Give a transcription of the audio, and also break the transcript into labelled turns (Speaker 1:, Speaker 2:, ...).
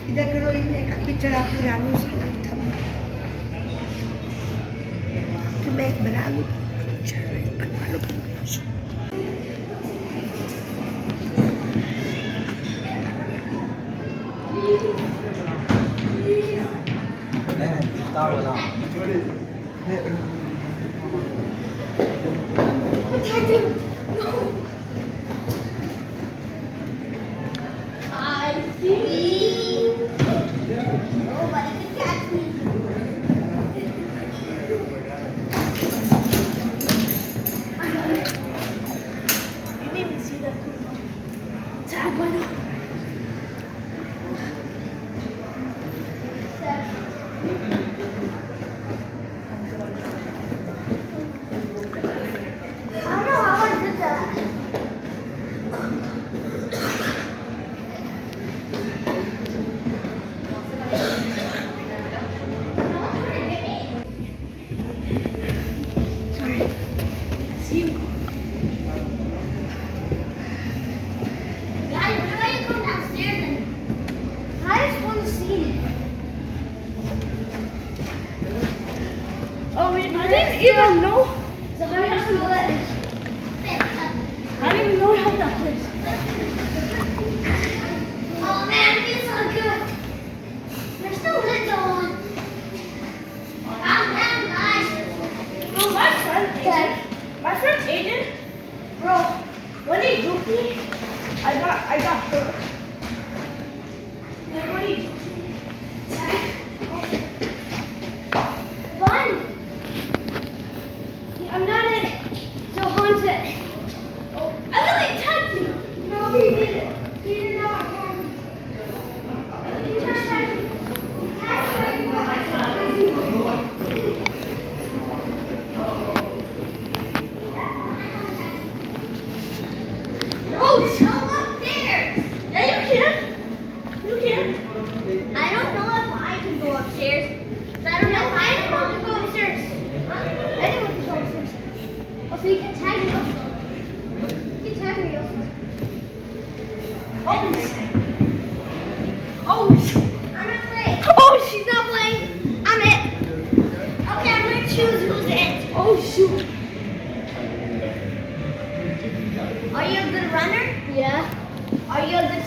Speaker 1: Idagro ini picture aku ramu sakit. Kemek beragu. Cari penalu.
Speaker 2: I see. Nobody can catch me. You made me see that. Tag, why not? I don't know how I did that. Guys, why don't you come downstairs and I just want to see it.
Speaker 3: Oh, wait, I didn't even know.
Speaker 2: So how do you have to let it?
Speaker 3: I didn't even know how that was.
Speaker 2: Oh man, it feels so good. There's still lids on. Calm down, guys.
Speaker 3: Oh, my friend Aiden, bro, when he duped me, I got hurt. Like when he
Speaker 2: Fun. I'm not in it. So haunted. Oh, I really touched you. No, he didn't. He did not. He touched me. Oh, so up there.
Speaker 3: Yeah, you can. You can.
Speaker 2: I don't know if I can go upstairs. I don't know if I can go upstairs. Anyone can go upstairs. Oh, so you can tag me up. You can tag me up.
Speaker 3: Oh,
Speaker 2: I'm not playing.
Speaker 3: oh, she's not playing.
Speaker 2: I'm it. Okay, I'm gonna choose who's it.
Speaker 3: Oh, shoot.
Speaker 2: Are you a good runner?
Speaker 3: Yeah.
Speaker 2: Are you a good